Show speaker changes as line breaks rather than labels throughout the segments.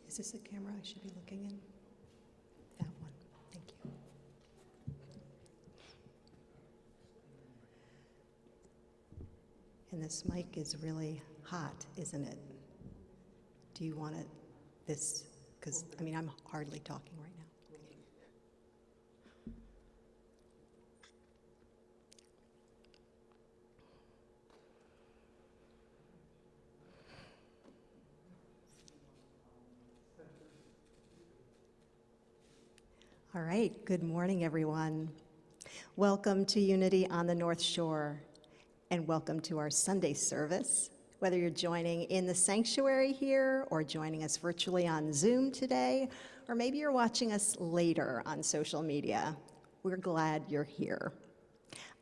Is this the camera I should be looking in? That one. Thank you. And this mic is really hot, isn't it? Do you want it this? Because, I mean, I'm hardly talking right now. All right, good morning, everyone. Welcome to Unity on the North Shore, and welcome to our Sunday service. Whether you're joining in the sanctuary here or joining us virtually on Zoom today, or maybe you're watching us later on social media, we're glad you're here.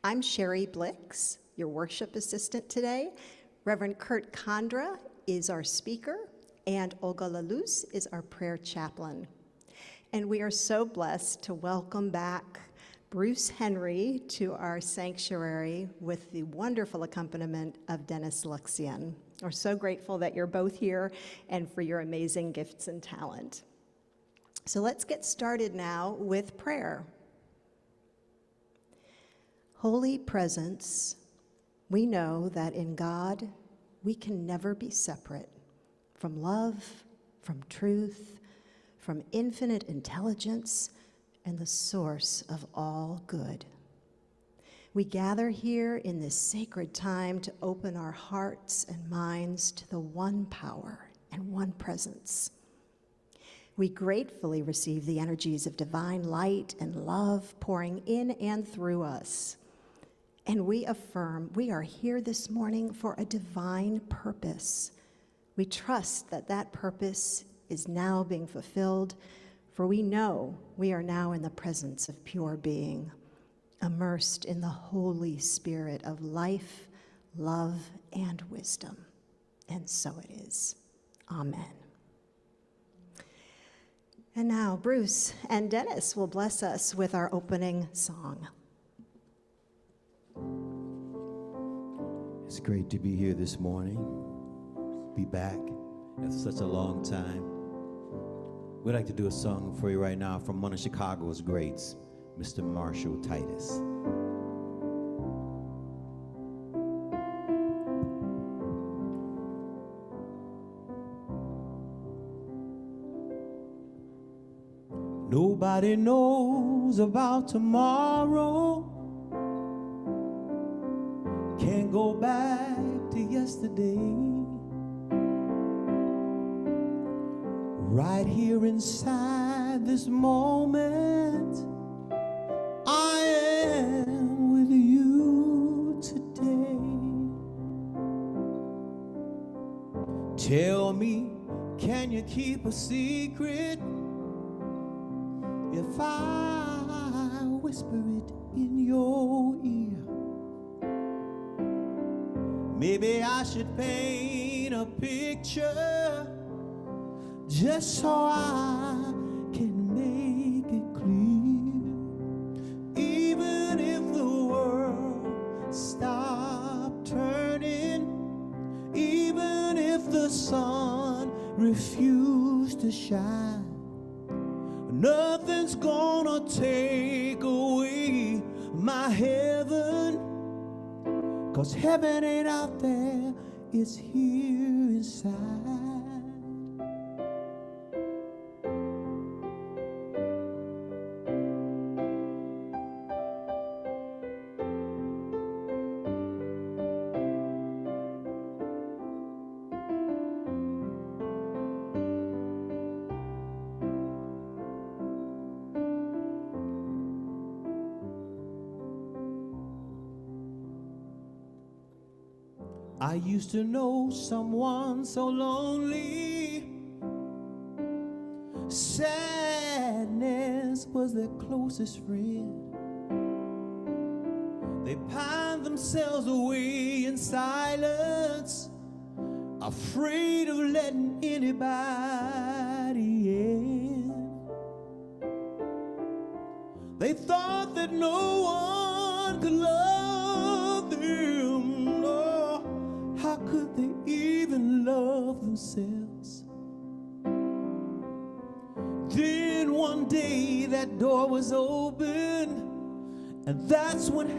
I'm Sherry Blix, your worship assistant today. Reverend Kurt Condra is our speaker, and Olga Laluz is our prayer chaplain. And we are so blessed to welcome back Bruce Henry to our sanctuary with the wonderful accompaniment of Dennis Luxian. We're so grateful that you're both here and for your amazing gifts and talent. So let's get started now with prayer. Holy Presence, we know that in God we can never be separate from love, from truth, from infinite intelligence and the source of all good. We gather here in this sacred time to open our hearts and minds to the one power and one presence. We gratefully receive the energies of divine light and love pouring in and through us. And we affirm we are here this morning for a divine purpose. We trust that that purpose is now being fulfilled, for we know we are now in the presence of pure being, immersed in the Holy Spirit of life, love, and wisdom. And so it is. Amen. And now Bruce and Dennis will bless us with our opening song.
It's great to be here this morning, be back after such a long time. We'd like to do a song for you right now from one of Chicago's greats, Mr. Marshall Titus. Nobody knows about tomorrow. Can't go back to yesterday. Right here inside this moment, I am with you today. Tell me, can you keep a secret if I whisper it in your ear? Maybe I should paint a picture just so I can make it clear. Even if the world stopped turning, even if the sun refuse to shine. Nothing's gonna take away my heaven, 'cause heaven ain't out there, it's here inside. I used to know someone so lonely. Sadness was their closest friend. They pined themselves away in silence, afraid of letting anybody in. They thought that no one could love them. No, how could they even love themselves? Then one day that door was open, and that's when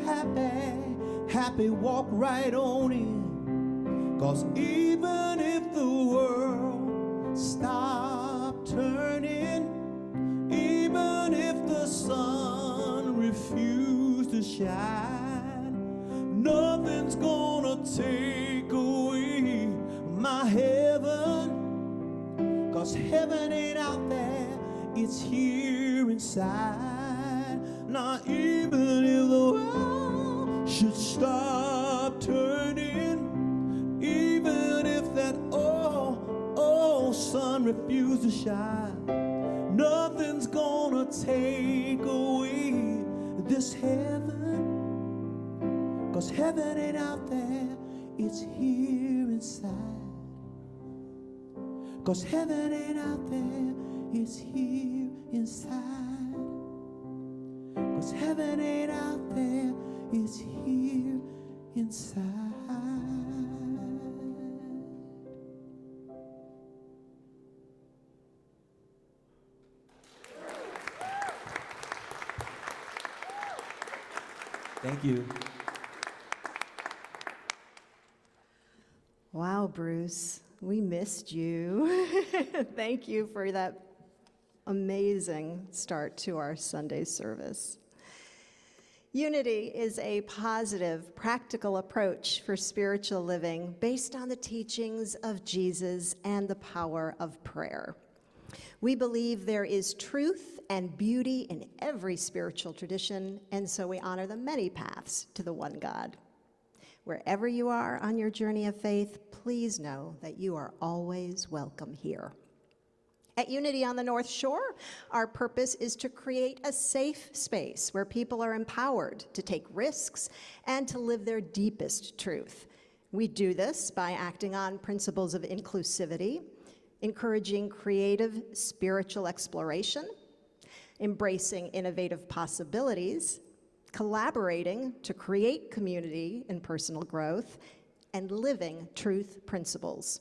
Happy walked right on in. 'Cause even if the world stopped turning, even if the sun refused to shine, nothing's gonna take away my heaven. 'Cause heaven ain't out there, it's here inside. Now even if the world should stop turning, even if that sun refused to shine, nothing's gonna take away this heaven. 'Cause heaven ain't out there, it's here inside. 'Cause heaven ain't out there, it's here inside. 'Cause heaven ain't out there, it's here inside. Thank you.
Wow, Bruce, we missed you. Thank you for that amazing start to our Sunday service. Unity is a positive, practical approach for spiritual living based on the teachings of Jesus and the power of prayer. We believe there is truth and beauty in every spiritual tradition, and so we honor the many paths to the one God. Wherever you are on your journey of faith, please know that you are always welcome here. At Unity on the North Shore, our purpose is to create a safe space where people are empowered to take risks and to live their deepest truth. We do this by acting on principles of inclusivity, encouraging creative spiritual exploration, embracing innovative possibilities, collaborating to create community and personal growth, and living truth principles.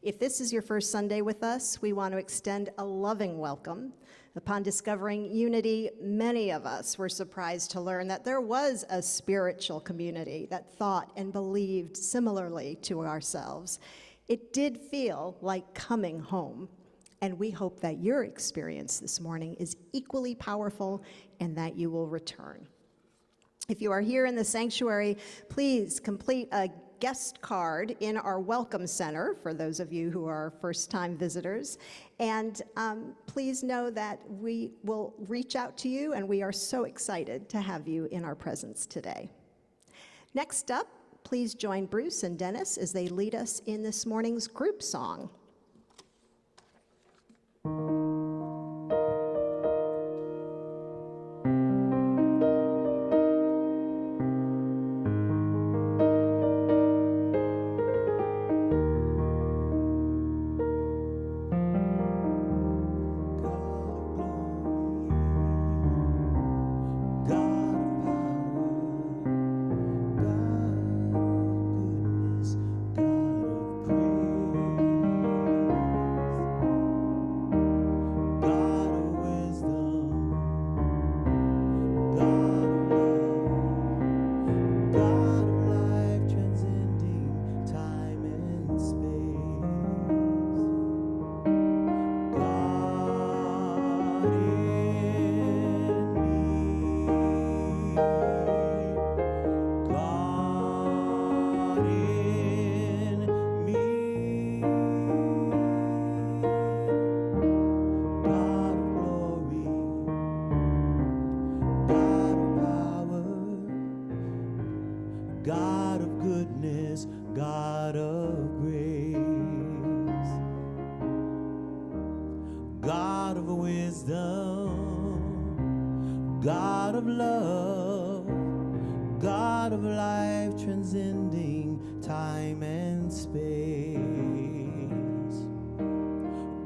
If this is your first Sunday with us, we want to extend a loving welcome. Upon discovering Unity, many of us were surprised to learn that there was a spiritual community that thought and believed similarly to ourselves. It did feel like coming home, and we hope that your experience this morning is equally powerful and that you will return. If you are here in the sanctuary, please complete a guest card in our Welcome Center for those of you who are first-time visitors. And please know that we will reach out to you, and we are so excited to have you in our presence today. Next up, please join Bruce and Dennis as they lead us in this morning's group song.
God of goodness, God of praise. God of love, God of life, transcending time and space.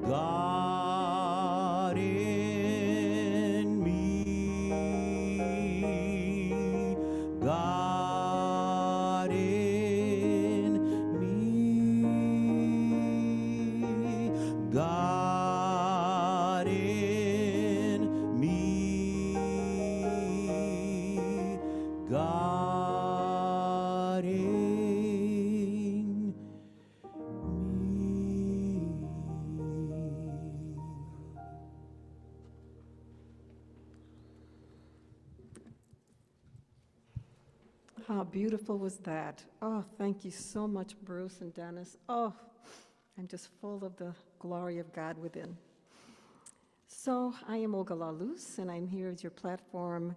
God in me, God in me, God in me, God in me.
How beautiful was that? Oh, thank you so much, Bruce and Dennis. Oh, I'm just full of the glory of God within. So I am Olga LaLuz, and I'm here as your platform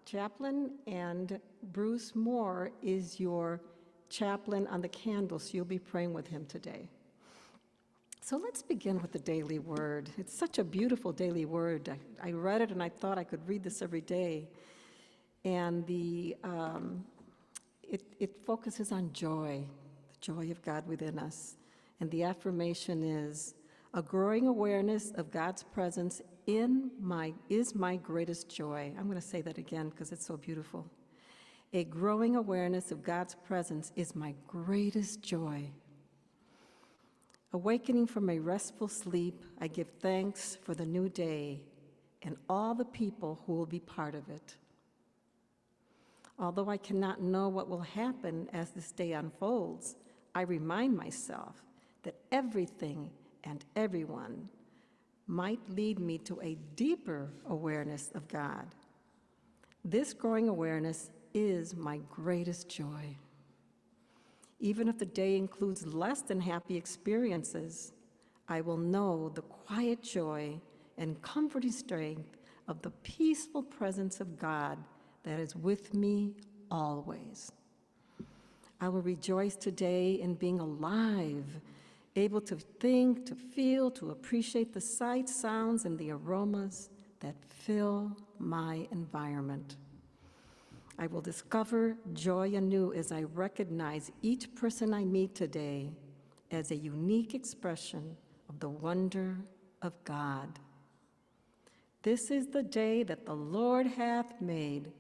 chaplain, and Bruce Moore is your chaplain on the candle, so you'll be praying with him today. So let's begin with the daily word. It's such a beautiful daily word. I read it and I thought I could read this every day. And it focuses on joy, the joy of God within us. And the affirmation is, a growing awareness of God's presence is my greatest joy. I'm going to say that again because it's so beautiful. A growing awareness of God's presence is my greatest joy. Awakening from a restful sleep, I give thanks for the new day and all the people who will be part of it. Although I cannot know what will happen as this day unfolds, I remind myself that everything and everyone might lead me to a deeper awareness of God. This growing awareness is my greatest joy. Even if the day includes less than happy experiences, I will know the quiet joy and comforting strength of the peaceful presence of God that is with me always. I will rejoice today in being alive, able to think, to feel, to appreciate the sights, sounds, and the aromas that fill my environment. I will discover joy anew as I recognize each person I meet today as a unique expression of the wonder of God. This is the day that the Lord hath made.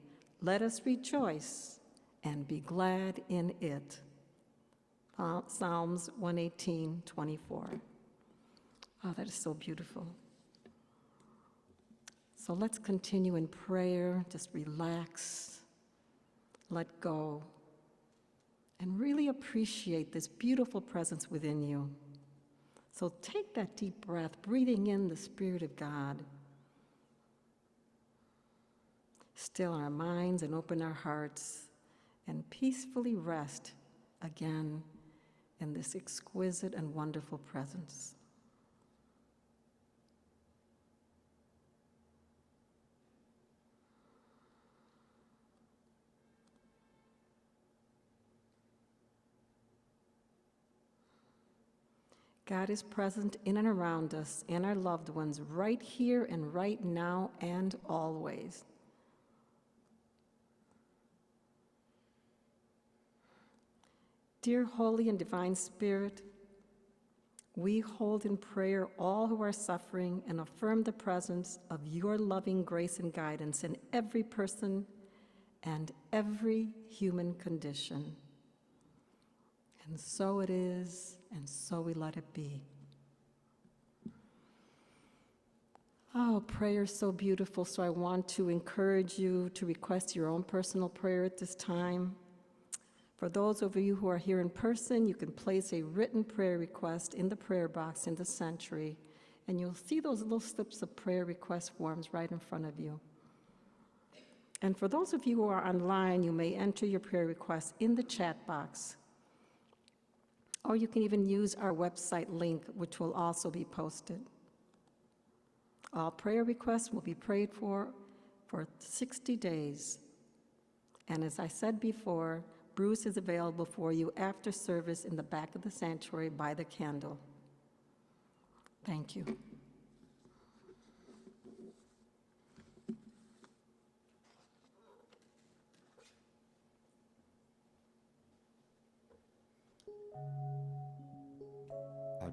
Let us rejoice and be glad in it. Psalms 118:24. Oh, that is so beautiful. So let's continue in prayer. Just relax, let go, and really appreciate this beautiful presence within you. So take that deep breath, breathing in the Spirit of God. Still our minds and open our hearts and peacefully rest again in this exquisite and wonderful presence. God is present in and around us and our loved ones right here and right now and always. Dear Holy and Divine Spirit, we hold in prayer all who are suffering and affirm the presence of your loving grace and guidance in every person and every human condition. And so it is, and so we let it be. Oh, prayer is so beautiful, so I want to encourage you to request your own personal prayer at this time. For those of you who are here in person, you can place a written prayer request in the prayer box in the sanctuary, and you'll see those little slips of prayer request forms right in front of you. And for those of you who are online, you may enter your prayer request in the chat box, or you can even use our website link, which will also be posted. All prayer requests will be prayed for 60 days. And as I said before, Bruce is available for you after service in the back of the sanctuary by the candle. Thank you.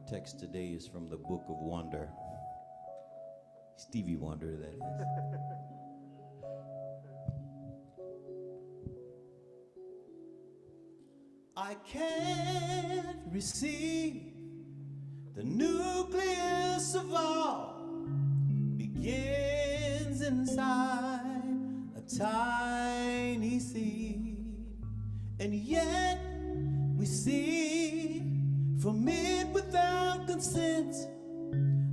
text today is from the Book of Wonder. Stevie Wonder, that is. I can't receive the nucleus of all begins inside a tiny seed, and yet we see from it without consent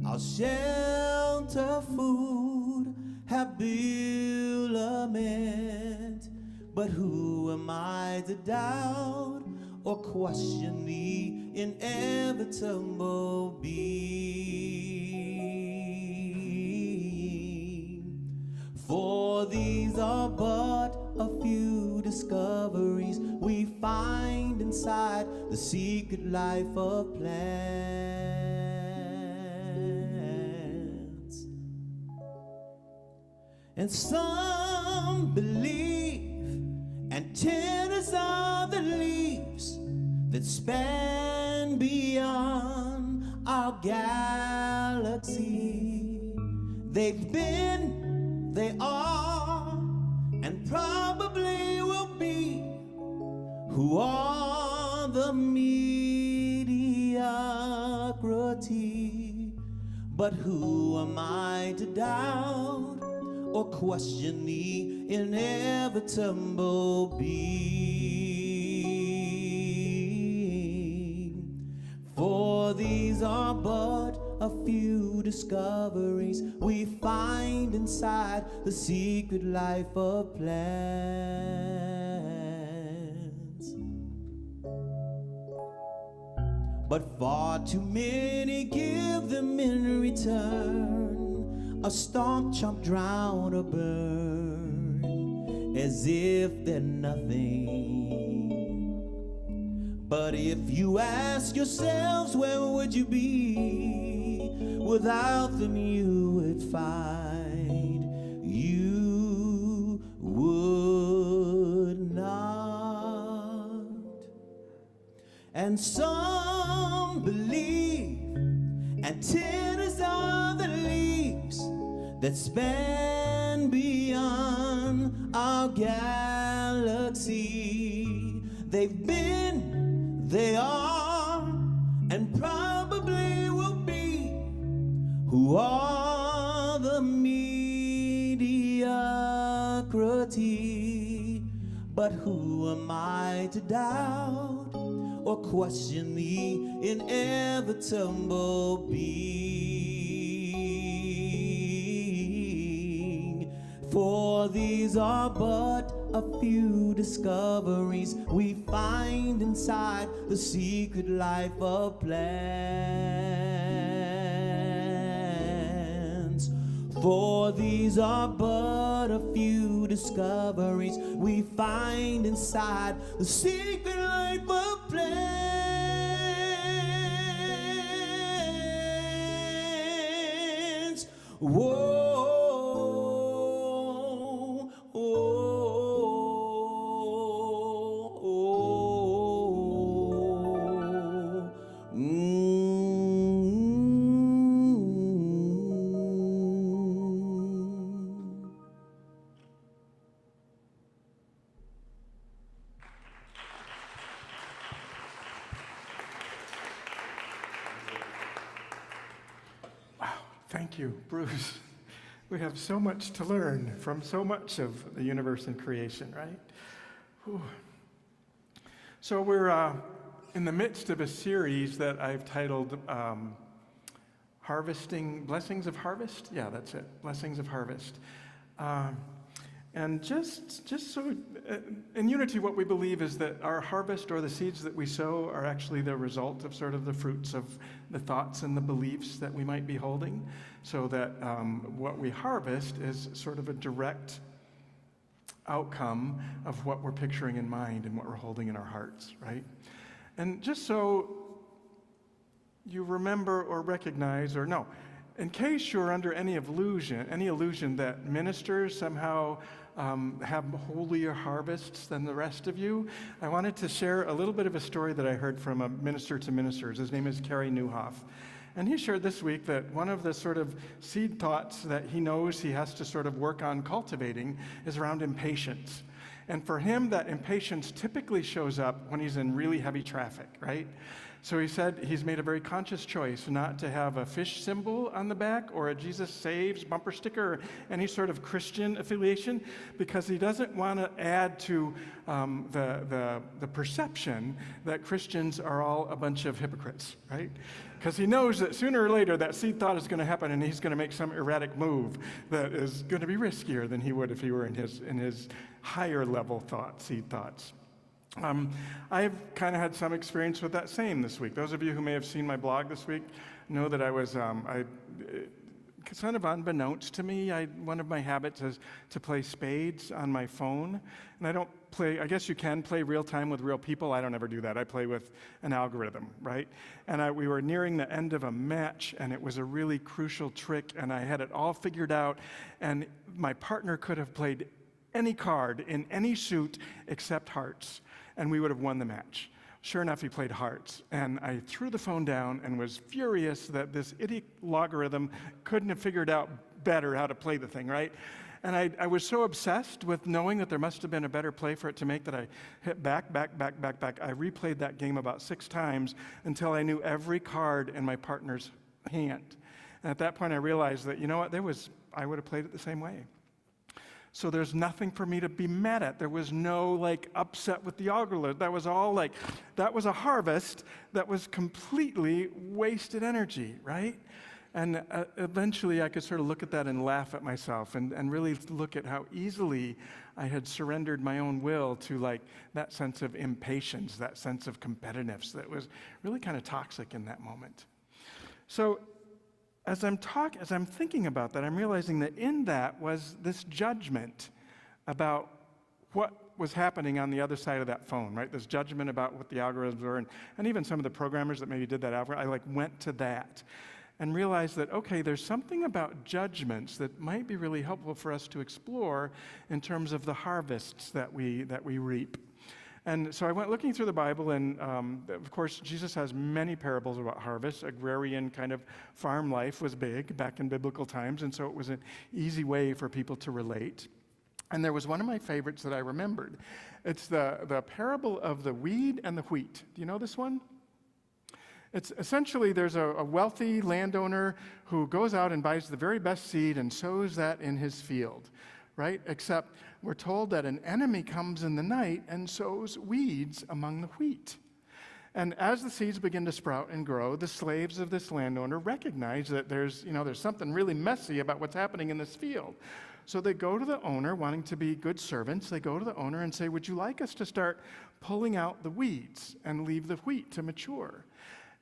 our shelter, food, habiliment. But who am I to doubt or question the inevitable being? For these are but a few discoveries we find inside the secret life of plants. And some believe antennas are the leaves that span beyond our galaxy. They've been, they are, and probably will be who are the mediocrity. But who am I to doubt or question the inevitable being? For these are but a few discoveries we find inside the secret life of plants. But far too many give them in return a stomp, chomp, drown, or burn, as if they're nothing. But if you ask yourselves, where would you be without them? You would find you would not. And some believe antennas are the leaves that span beyond our galaxy. They've been, they are, and probably will be who are the mediocrity. But who am I to doubt or question the inevitable being? For these are but a few discoveries we find inside the secret life of plants. For these are but a few discoveries we find inside the secret life of plants. Whoa,
Thank you, Bruce. We have so much to learn from so much of the universe and creation, right? Whew. So we're in the midst of a series that I've titled Harvesting, Blessings of Harvest? Yeah, that's it, Blessings of Harvest. And just so, in Unity, what we believe is that our harvest, or the seeds that we sow, are actually the result of sort of the fruits of the thoughts and the beliefs that we might be holding, so that what we harvest is sort of a direct outcome of what we're picturing in mind and what we're holding in our hearts, right? And just so you remember or recognize, or no, in case you're under any illusion that ministers somehow have holier harvests than the rest of you, I wanted to share a little bit of a story that I heard from a minister to ministers. His name is Kerry Newhoff. And he shared this week that one of the sort of seed thoughts that he knows he has to sort of work on cultivating is around impatience. And for him, that impatience typically shows up when he's in really heavy traffic, right? So he said he's made a very conscious choice not to have a fish symbol on the back or a Jesus Saves bumper sticker or any sort of Christian affiliation, because he doesn't want to add to the perception that Christians are all a bunch of hypocrites, right? Because he knows that sooner or later that seed thought is going to happen and he's going to make some erratic move that is going to be riskier than he would if he were in his higher level seed thoughts. I've kind of had some experience with that same this week. Those of you who may have seen my blog this week know that I was, kind of unbeknownst to me, one of my habits is to play spades on my phone. And I don't play, I guess you can play real time with real people. I don't ever do that. I play with an algorithm, right? And we were nearing the end of a match, and it was a really crucial trick, and I had it all figured out, and my partner could have played any card in any suit except hearts, and we would have won the match. Sure enough, he played hearts, and I threw the phone down and was furious that this idiot logarithm couldn't have figured out better how to play the thing, right? And I was so obsessed with knowing that there must have been a better play for it to make that I hit back. I replayed that game about 6 times until I knew every card in my partner's hand. And at that point, I realized that, you know what, I would have played it the same way. So there's nothing for me to be mad at. There was no upset with the algorithm. That was all that was a harvest that was completely wasted energy, right? And eventually I could sort of look at that and laugh at myself and really look at how easily I had surrendered my own will to that sense of impatience, that sense of competitiveness that was really kind of toxic in that moment. So as I'm thinking about that, I'm realizing that in that was this judgment about what was happening on the other side of that phone, right? This judgment about what the algorithms were, and even some of the programmers that maybe did that algorithm, I went to that and realized that, okay, there's something about judgments that might be really helpful for us to explore in terms of the harvests that we reap. And so I went looking through the Bible, and of course, Jesus has many parables about harvest. Agrarian kind of farm life was big back in biblical times, and so it was an easy way for people to relate. And there was one of my favorites that I remembered. It's the parable of the weed and the wheat. Do you know this one? It's essentially, there's a wealthy landowner who goes out and buys the very best seed and sows that in his field, right? Except we're told that an enemy comes in the night and sows weeds among the wheat. And as the seeds begin to sprout and grow, the slaves of this landowner recognize that there's something really messy about what's happening in this field. So they go to the owner, wanting to be good servants. They go to the owner and say, would you like us to start pulling out the weeds and leave the wheat to mature?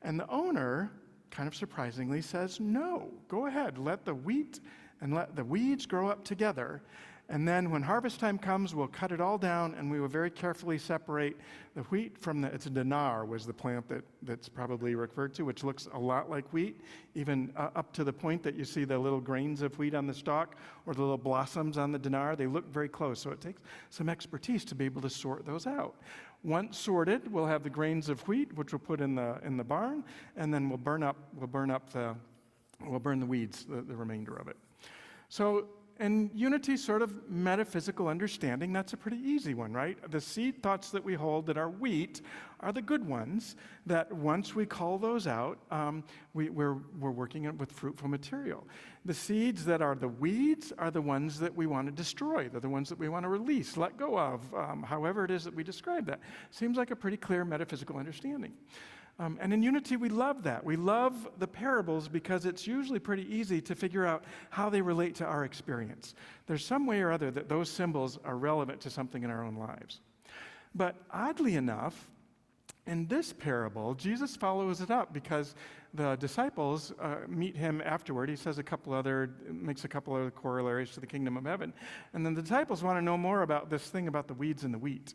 And the owner, kind of surprisingly, says, no, go ahead, let the wheat and let the weeds grow up together. And then when harvest time comes, we'll cut it all down, and we will very carefully separate the wheat from it's a dinar was the plant that's probably referred to, which looks a lot like wheat, even up to the point that you see the little grains of wheat on the stalk or the little blossoms on the dinar. They look very close, so it takes some expertise to be able to sort those out. Once sorted, we'll have the grains of wheat, which we'll put in the barn, and then we'll burn the weeds, the remainder of it. So in unity sort of metaphysical understanding, that's a pretty easy one, right? The seed thoughts that we hold that are wheat are the good ones, that once we call those out, we're working with fruitful material. The seeds that are the weeds are the ones that we want to destroy. They're the ones that we want to release, let go of, however it is that we describe that. Seems like a pretty clear metaphysical understanding. And in unity, we love that. We love the parables because it's usually pretty easy to figure out how they relate to our experience. There's some way or other that those symbols are relevant to something in our own lives. But oddly enough, in this parable, Jesus follows it up because the disciples meet him afterward. He says makes a couple other corollaries to the kingdom of heaven. And then the disciples want to know more about this thing about the weeds and the wheat.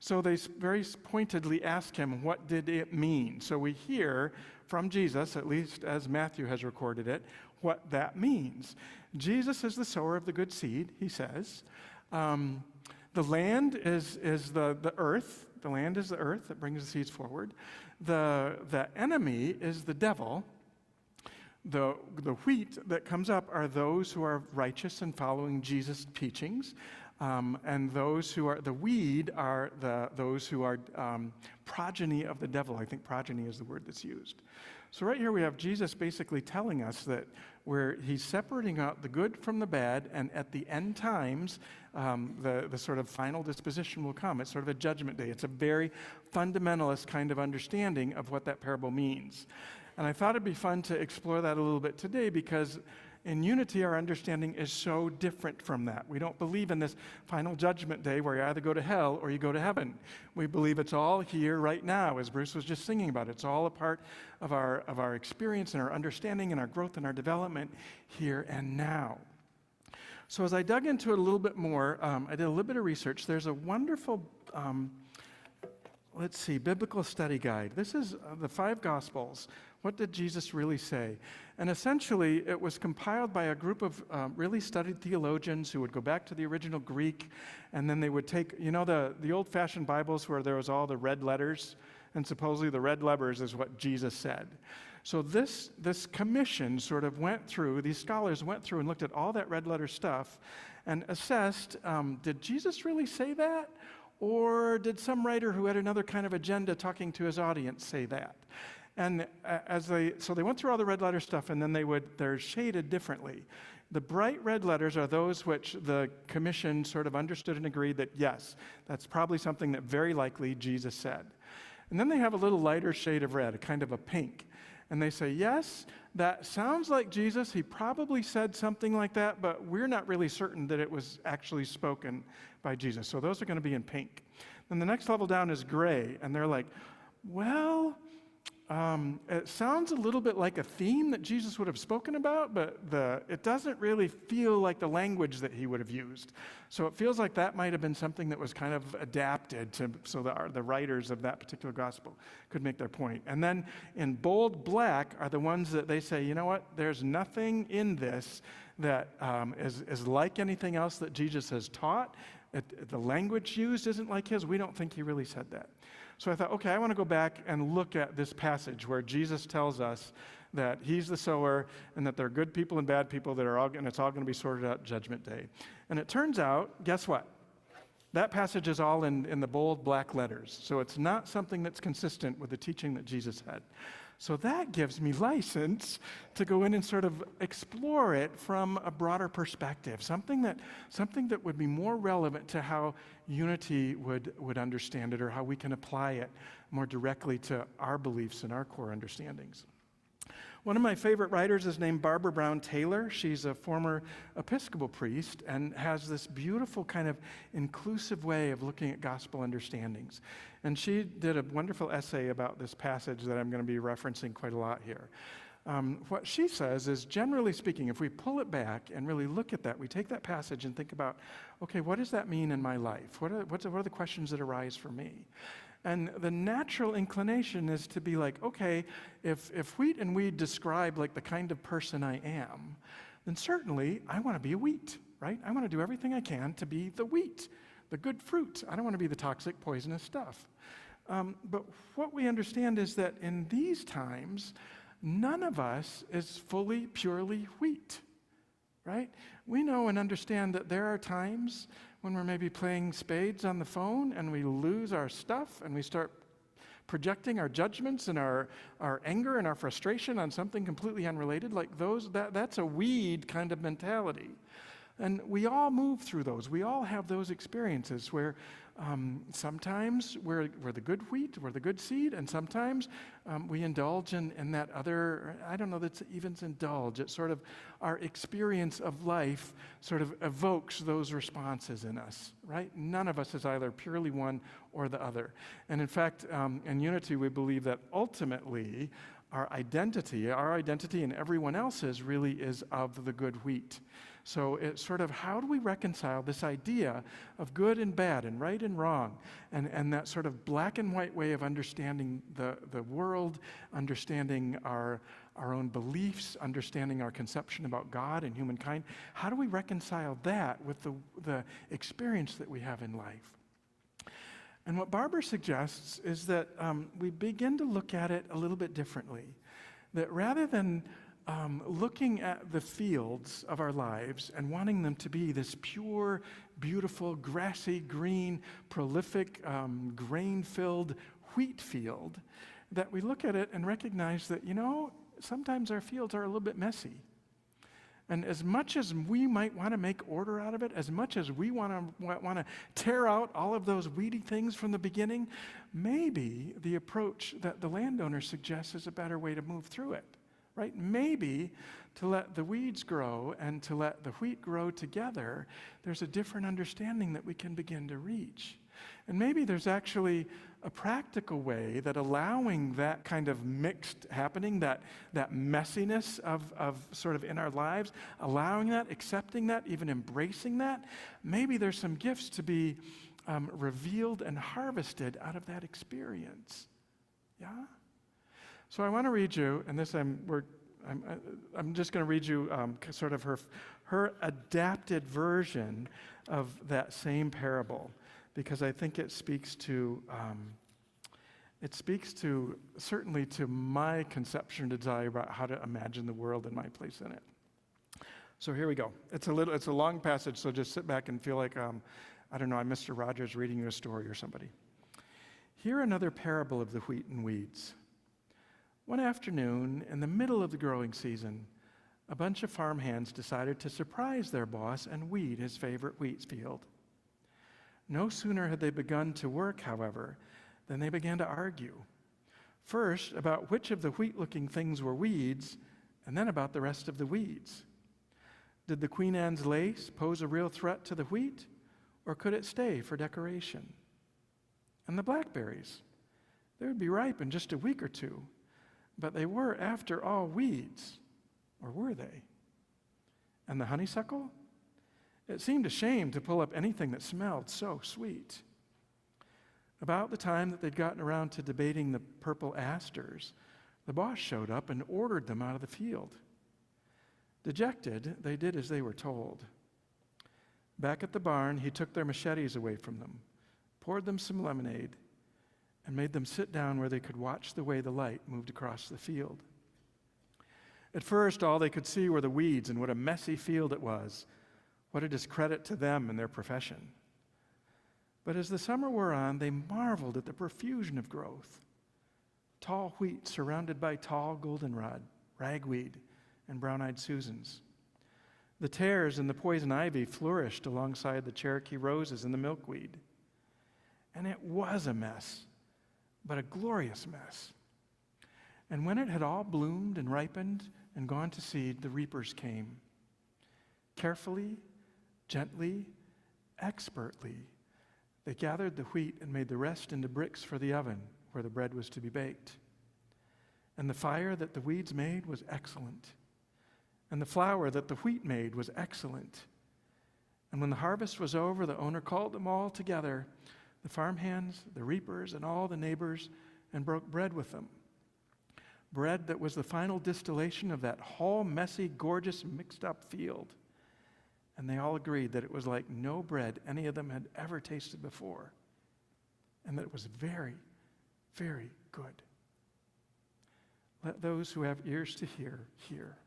So they very pointedly ask him, what did it mean? So we hear from Jesus, at least as Matthew has recorded it, what that means. Jesus is the sower of the good seed, he says. The land is the earth. The land is the earth that brings the seeds forward. The enemy is the devil. The wheat that comes up are those who are righteous and following Jesus' teachings. And those who are, the weed are those who are progeny of the devil. I think progeny is the word that's used. So right here we have Jesus basically telling us that he's separating out the good from the bad, and at the end times, the sort of final disposition will come. It's sort of a judgment day. It's a very fundamentalist kind of understanding of what that parable means. And I thought it'd be fun to explore that a little bit today, because in unity, our understanding is so different from that. We don't believe in this final judgment day where you either go to hell or you go to heaven. We believe it's all here right now, as Bruce was just singing about. It's all a part of our experience and our understanding and our growth and our development here and now. So as I dug into it a little bit more, I did a little bit of research. There's a wonderful, biblical study guide. This is the 5 Gospels. What did Jesus really say? And essentially, it was compiled by a group of really studied theologians who would go back to the original Greek, and then they would take, the old-fashioned Bibles where there was all the red letters, and supposedly the red letters is what Jesus said. So this commission sort of went through, these scholars went through and looked at all that red letter stuff and assessed, did Jesus really say that? Or did some writer who had another kind of agenda talking to his audience say that? And so they went through all the red letter stuff, and then they're shaded differently. The bright red letters are those which the commission sort of understood and agreed that, yes, that's probably something that very likely Jesus said. And then they have a little lighter shade of red, a kind of a pink. And they say, yes, that sounds like Jesus. He probably said something like that, but we're not really certain that it was actually spoken by Jesus. So those are going to be in pink. Then the next level down is gray, and they're like, well, it sounds a little bit like a theme that Jesus would have spoken about, but it doesn't really feel like the language that he would have used. So it feels like that might have been something that was kind of adapted so that the writers of that particular gospel could make their point. And then in bold black are the ones that they say, you know what, there's nothing in this that is like anything else that Jesus has taught. The language used isn't like his. We don't think he really said that. So I thought, okay, I want to go back and look at this passage where Jesus tells us that he's the sower and that there are good people and bad people and it's all going to be sorted out Judgment Day. And it turns out, guess what? That passage is all in the bold black letters. So it's not something that's consistent with the teaching that Jesus had. So that gives me license to go in and sort of explore it from a broader perspective, something that would be more relevant to how unity would understand it, or how we can apply it more directly to our beliefs and our core understandings. One of my favorite writers is named Barbara Brown Taylor. She's a former Episcopal priest and has this beautiful kind of inclusive way of looking at gospel understandings. And she did a wonderful essay about this passage that I'm going to be referencing quite a lot here. What she says is, generally speaking, if we pull it back and really look at that, we take that passage and think about, okay, what does that mean in my life? What are the questions that arise for me? And the natural inclination is to be like, okay, if wheat and weed describe like the kind of person I am, then certainly I want to be a wheat, right? I want to do everything I can to be the wheat, the good fruit. I don't want to be the toxic, poisonous stuff. But what we understand is that in these times, none of us is fully, purely wheat, right? We know and understand that there are times when we're maybe playing spades on the phone and we lose our stuff and we start projecting our judgments and our anger and our frustration on something completely unrelated, like that's a weed kind of mentality. And we all move through those. We all have those experiences where sometimes we're the good wheat, we're the good seed, and sometimes we indulge in that other, I don't know that's even indulge. It's sort of our experience of life sort of evokes those responses in us, right? None of us is either purely one or the other. And in fact, in unity, we believe that ultimately our identity and everyone else's really is of the good wheat. So it's sort of, how do we reconcile this idea of good and bad and right and wrong, and that sort of black and white way of understanding the world, understanding our own beliefs, understanding our conception about God and humankind? How do we reconcile that with the experience that we have in life? And what Barbara suggests is that we begin to look at it a little bit differently. That rather than looking at the fields of our lives and wanting them to be this pure, beautiful, grassy, green, prolific, grain-filled wheat field, that we look at it and recognize that, sometimes our fields are a little bit messy. And as much as we might want to make order out of it, as much as we want to tear out all of those weedy things from the beginning, maybe the approach that the landowner suggests is a better way to move through it. Right? Maybe to let the weeds grow and to let the wheat grow together, there's a different understanding that we can begin to reach. And maybe there's actually a practical way that allowing that kind of mixed happening, that messiness of sort of in our lives, allowing that, accepting that, even embracing that, maybe there's some gifts to be revealed and harvested out of that experience. Yeah? So I want to read you, and this I'm just going to read you sort of her adapted version of that same parable, because I think it speaks to certainly to my conception and desire about how to imagine the world and my place in it. So here we go. It's a long passage, so just sit back and feel like I'm Mr. Rogers reading you a story or somebody. Hear another parable of the wheat and weeds. One afternoon, in the middle of the growing season, a bunch of farmhands decided to surprise their boss and weed his favorite wheat field. No sooner had they begun to work, however, than they began to argue. First, about which of the wheat-looking things were weeds, and then about the rest of the weeds. Did the Queen Anne's lace pose a real threat to the wheat, or could it stay for decoration? And the blackberries? They would be ripe in just a week or two. But they were, after all, weeds, or were they? And the honeysuckle? It seemed a shame to pull up anything that smelled so sweet. About the time that they'd gotten around to debating the purple asters, the boss showed up and ordered them out of the field. Dejected, they did as they were told. Back at the barn, he took their machetes away from them, poured them some lemonade, and made them sit down where they could watch the way the light moved across the field. At first, all they could see were the weeds, and what a messy field it was. What a discredit to them and their profession. But as the summer wore on, they marveled at the profusion of growth. Tall wheat surrounded by tall goldenrod, ragweed, and brown-eyed Susans. The tares and the poison ivy flourished alongside the Cherokee roses and the milkweed. And it was a mess, but a glorious mess. And when it had all bloomed and ripened and gone to seed, the reapers came. Carefully, gently, expertly, they gathered the wheat and made the rest into bricks for the oven where the bread was to be baked. And the fire that the weeds made was excellent. And the flour that the wheat made was excellent. And when the harvest was over, the owner called them all together, the farmhands, the reapers, and all the neighbors, and broke bread with them. Bread that was the final distillation of that whole messy, gorgeous, mixed-up field. And they all agreed that it was like no bread any of them had ever tasted before, and that it was very, very good. Let those who have ears to hear, hear.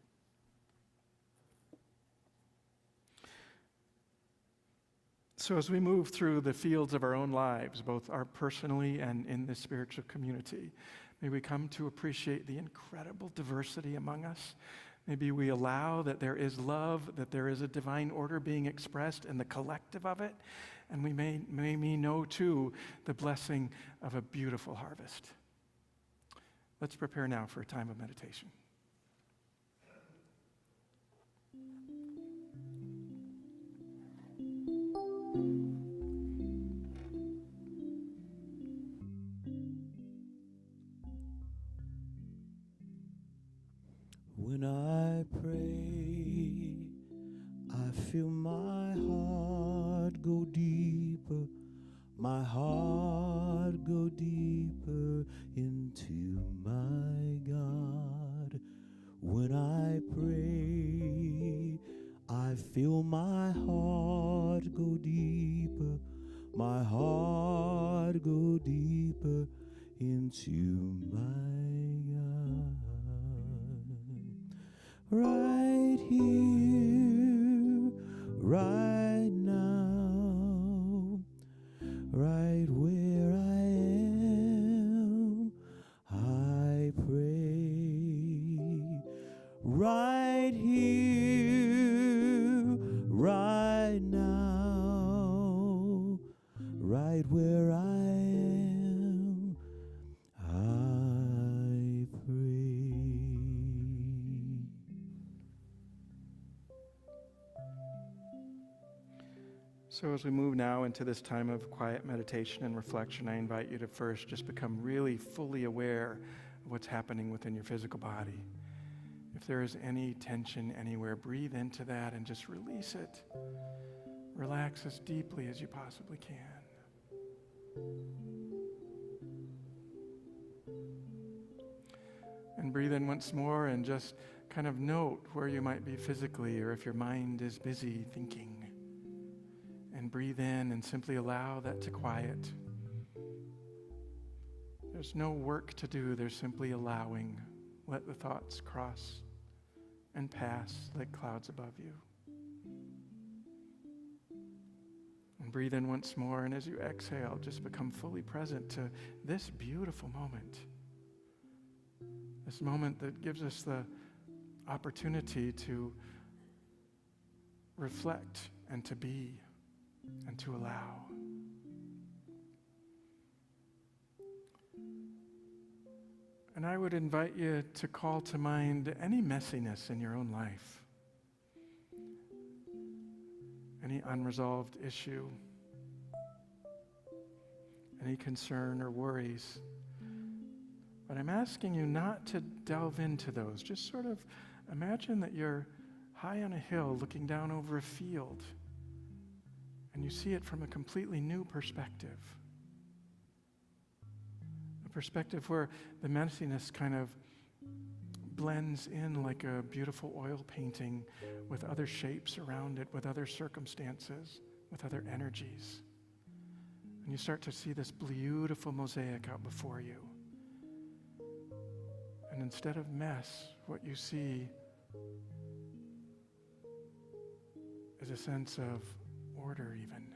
So as we move through the fields of our own lives, both our personally and in the spiritual community, may we come to appreciate the incredible diversity among us. Maybe we allow that there is love, that there is a divine order being expressed in the collective of it, and we may know, too, the blessing of a beautiful harvest. Let's prepare now for a time of meditation.
When I pray, I feel my heart go deeper, my heart go deeper into my God. When I pray, I feel my heart go deeper, my heart go deeper into my God. Right here, right now, right where I am, I pray. Right here, right now, right where I am, I pray.
So as we move now into this time of quiet meditation and reflection, I invite you to first just become really fully aware of what's happening within your physical body. If there is any tension anywhere, breathe into that and just release it. Relax as deeply as you possibly can. And breathe in once more and just kind of note where you might be physically, or if your mind is busy thinking. And breathe in and simply allow that to quiet. There's no work to do, there's simply allowing. Let the thoughts cross and pass like clouds above you. And breathe in once more, and as you exhale, just become fully present to this beautiful moment. This moment that gives us the opportunity to reflect and to be and to allow. And I would invite you to call to mind any messiness in your own life, any unresolved issue, any concern or worries. But I'm asking you not to delve into those. Just sort of imagine that you're high on a hill looking down over a field, and you see it from a completely new perspective. A perspective where the messiness kind of blends in like a beautiful oil painting with other shapes around it, with other circumstances, with other energies. And you start to see this beautiful mosaic out before you. And instead of mess, what you see is a sense of order even.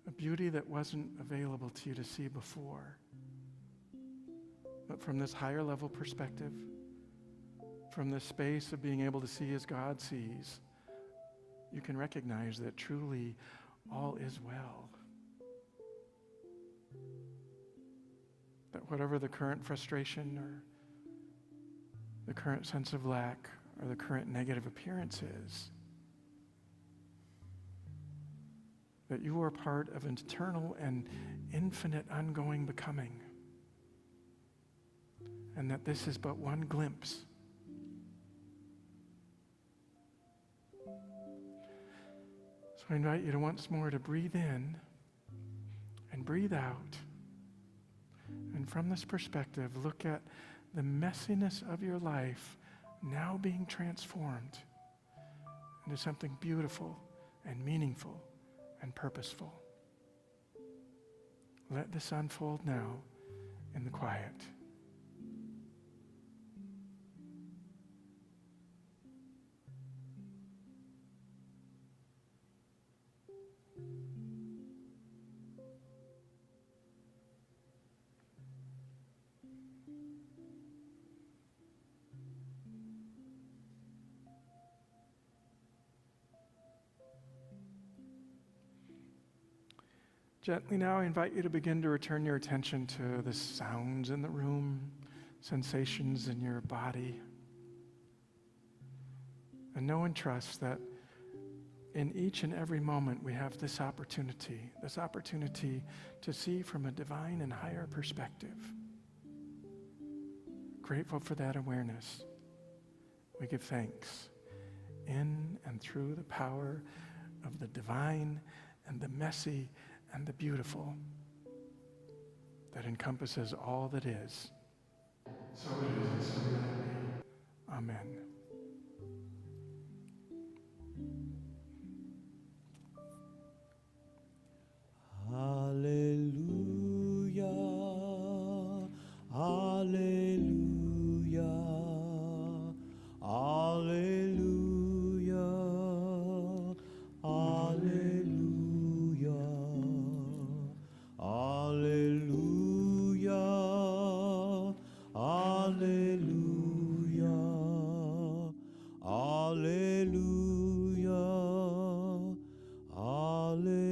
A beauty that wasn't available to you to see before. But from this higher level perspective, from this space of being able to see as God sees, you can recognize that truly all is well. That whatever the current frustration or the current sense of lack or the current negative appearance is, that you are part of an eternal and infinite ongoing becoming. And that this is but one glimpse. So I invite you to once more to breathe in and breathe out. And from this perspective, look at the messiness of your life now being transformed into something beautiful and meaningful and purposeful. Let this unfold now in the quiet. Gently now, I invite you to begin to return your attention to the sounds in the room, sensations in your body. And know and trust that in each and every moment we have this opportunity to see from a divine and higher perspective. Grateful for that awareness. We give thanks in and through the power of the divine and the messy and the beautiful that encompasses all that is. So it is, and so may it be. Amen.
Hallelujah, hallelujah, hallelujah, hallelujah, hallelujah, hallelujah, hallelujah, hallelujah.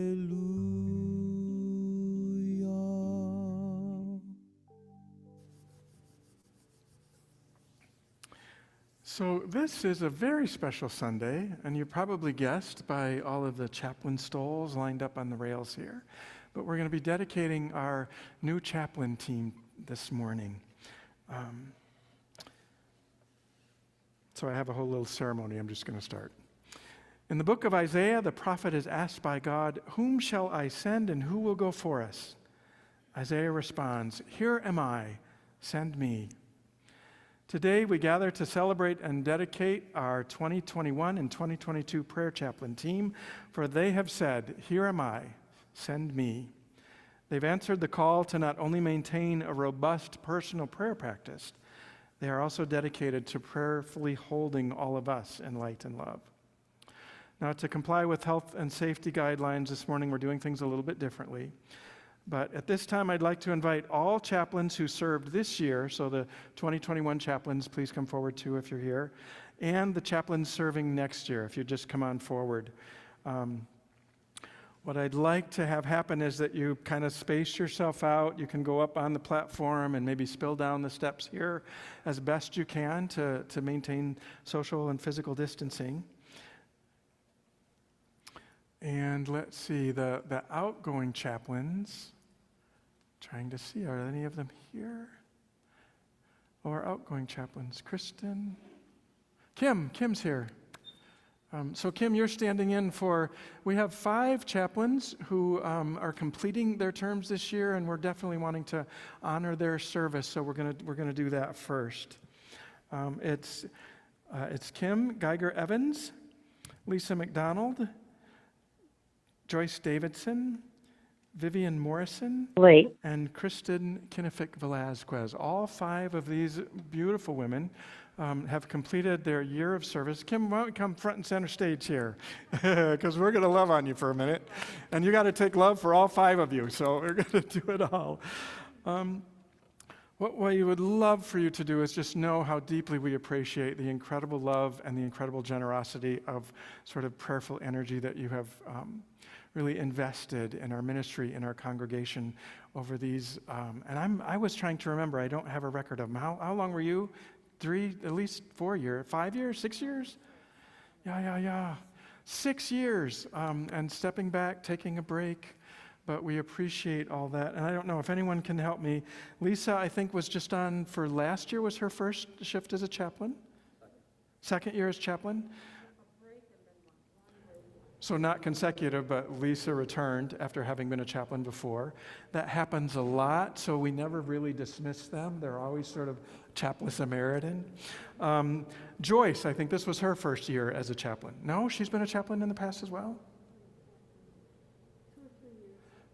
So this is a very special Sunday, and you probably guessed by all of the chaplain stoles lined up on the rails here. But we're going to be dedicating our new chaplain team this morning. So I have a whole little ceremony. I'm just going to start. In the book of Isaiah, the prophet is asked by God, "Whom shall I send and who will go for us?" Isaiah responds, "Here am I, send me." Today, we gather to celebrate and dedicate our 2021 and 2022 prayer chaplain team, for they have said, "Here am I, send me." They've answered the call to not only maintain a robust personal prayer practice, they are also dedicated to prayerfully holding all of us in light and love. Now, to comply with health and safety guidelines this morning, we're doing things a little bit differently. But at this time, I'd like to invite all chaplains who served this year, so the 2021 chaplains, please come forward too if you're here, and the chaplains serving next year, if you just come on forward. What I'd like to have happen is that you kind of space yourself out. You can go up on the platform and maybe spill down the steps here as best you can to maintain social and physical distancing. And let's see, the outgoing chaplains, trying to see, are any of them here? Oh, our outgoing chaplains, Kristen. Kim's here. So Kim, you're standing in for, we have 5 chaplains who are completing their terms this year, and we're definitely wanting to honor their service, so we're gonna do that first. It's Kim Geiger-Evans, Lisa McDonald, Joyce Davidson, Vivian Morrison, and Kristen Kinnefick-Velazquez. All 5 of these beautiful women have completed their year of service. Kim, why don't you come front and center stage here? Because we're going to love on you for a minute. And you got to take love for all 5 of you, so we're going to do it all. What we would love for you to do is just know how deeply we appreciate the incredible love and the incredible generosity of sort of prayerful energy that you have really invested in our ministry, in our congregation over these. And I was trying to remember, I don't have a record of them. How long were you? 3, at least 4 years, 5 years, 6 years? Yeah. 6 years. And stepping back, taking a break. But we appreciate all that. And I don't know if anyone can help me. Lisa, I think, was just on for last year, was her first shift as a chaplain? Second year as chaplain? So not consecutive, but Lisa returned after having been a chaplain before. That happens a lot, so we never really dismiss them. They're always sort of chaplainess emeritus. Joyce, I think this was her first year as a chaplain. No, she's been a chaplain in the past as well?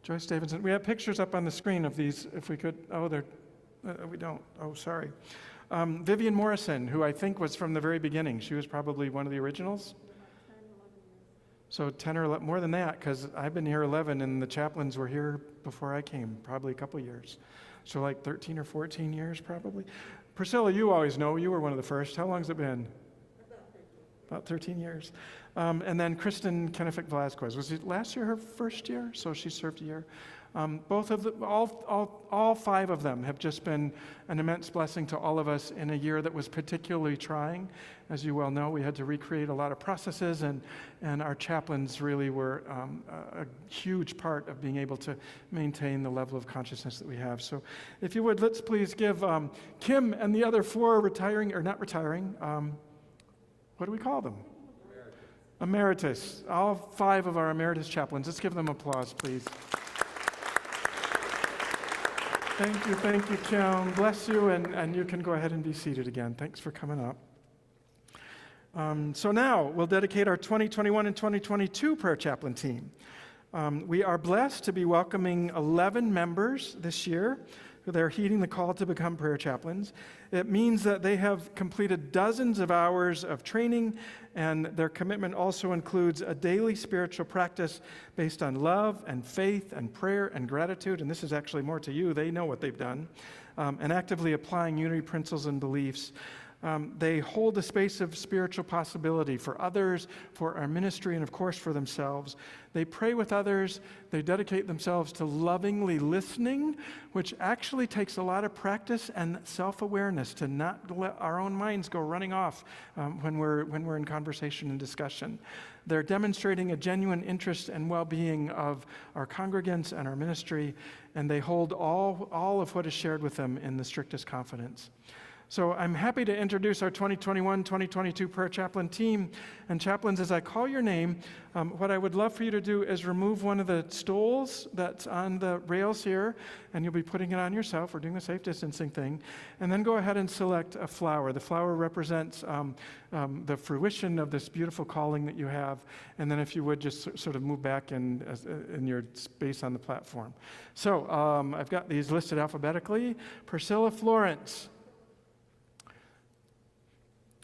Joyce Davidson. We have pictures up on the screen of these, if we could. Oh, we don't. Oh, sorry. Vivian Morrison, who I think was from the very beginning. She was probably one of the originals. So 10 or 11, more than that, because I've been here 11, and the chaplains were here before I came, probably a couple years. So like 13 or 14 years, probably. Priscilla, you always know, you were one of the first. How long has it been? About 13 years. And then Kristen Kinnefick-Velazquez. Was it last year her first year? So she served a year. Both of all 5 of them have just been an immense blessing to all of us in a year that was particularly trying. As you well know, we had to recreate a lot of processes, and our chaplains really were a huge part of being able to maintain the level of consciousness that we have. So if you would, let's please give Kim and the other 4 retiring, or not retiring, what do we call them? Emeritus, all 5 of our emeritus chaplains. Let's give them applause, please. Thank you, Kim. Bless you, and you can go ahead and be seated again. Thanks for coming up. So now we'll dedicate our 2021 and 2022 prayer chaplain team. We are blessed to be welcoming 11 members this year. They're heeding the call to become prayer chaplains. It means that they have completed dozens of hours of training, and their commitment also includes a daily spiritual practice based on love and faith and prayer and gratitude, and this is actually more to you. They know what they've done, and actively applying unity principles and beliefs. They hold a space of spiritual possibility for others, for our ministry, and of course for themselves. They pray with others. They dedicate themselves to lovingly listening, which actually takes a lot of practice and self-awareness to not let our own minds go running off when we're in conversation and discussion. They're demonstrating a genuine interest and well-being of our congregants and our ministry, and they hold all of what is shared with them in the strictest confidence. So I'm happy to introduce our 2021-2022 prayer chaplain team. And chaplains, as I call your name, what I would love for you to do is remove one of the stools that's on the rails here, and you'll be putting it on yourself. We're doing the safe distancing thing. And then go ahead and select a flower. The flower represents the fruition of this beautiful calling that you have. And then if you would just sort of move back in your space on the platform. So I've got these listed alphabetically. Priscilla Florence,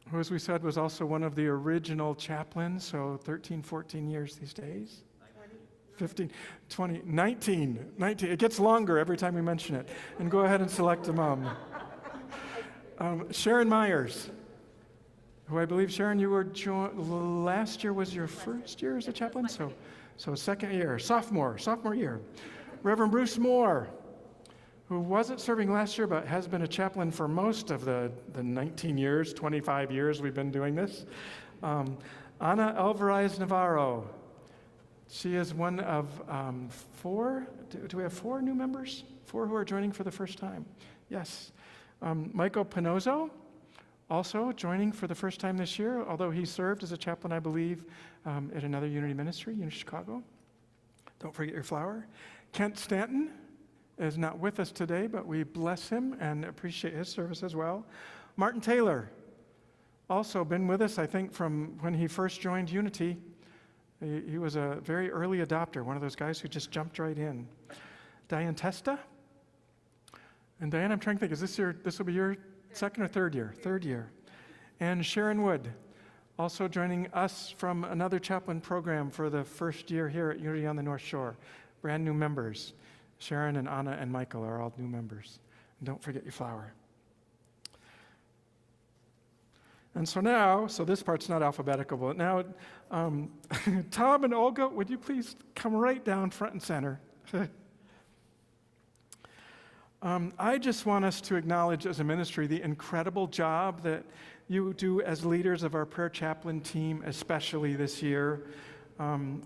who, as we said, was also one of the original chaplains, so 13, 14 years these days. 15, 20, 19. It gets longer every time we mention it. And go ahead and select a mom. Sharon Myers, who I believe, Sharon, you were last year was your first year as a chaplain? So second year, sophomore year. Reverend Bruce Moore, who wasn't serving last year but has been a chaplain for most of the 19 years, 25 years we've been doing this. Ana Alvarez Navarro. She is one of 4, do we have 4 new members? 4 who are joining for the first time. Yes. Michael Pinozo, also joining for the first time this year, although he served as a chaplain, I believe, at another Unity ministry, Unity Chicago. Don't forget your flower. Kent Stanton is not with us today, but we bless him and appreciate his service as well. Martin Taylor, also been with us, I think, from when he first joined Unity. He was a very early adopter, one of those guys who just jumped right in. Diane Testa. And Diane, I'm trying to think, this will be your second or third year? Third year. And Sharon Wood, also joining us from another chaplain program for the first year here at Unity on the North Shore. Brand new members. Sharon and Anna and Michael are all new members. And don't forget your flower. And so this part's not alphabetical, but now, Tom and Olga, would you please come right down front and center? I just want us to acknowledge as a ministry the incredible job that you do as leaders of our prayer chaplain team, especially this year.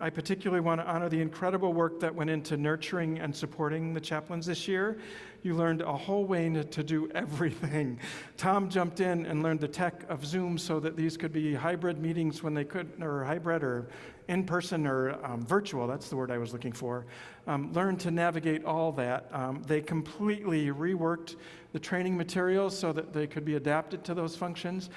I particularly want to honor the incredible work that went into nurturing and supporting the chaplains this year. You learned a whole way to do everything. Tom jumped in and learned the tech of Zoom so that these could be hybrid meetings when they could, or hybrid or in-person or virtual, that's the word I was looking for. Learned to navigate all that. They completely reworked the training materials so that they could be adapted to those functions.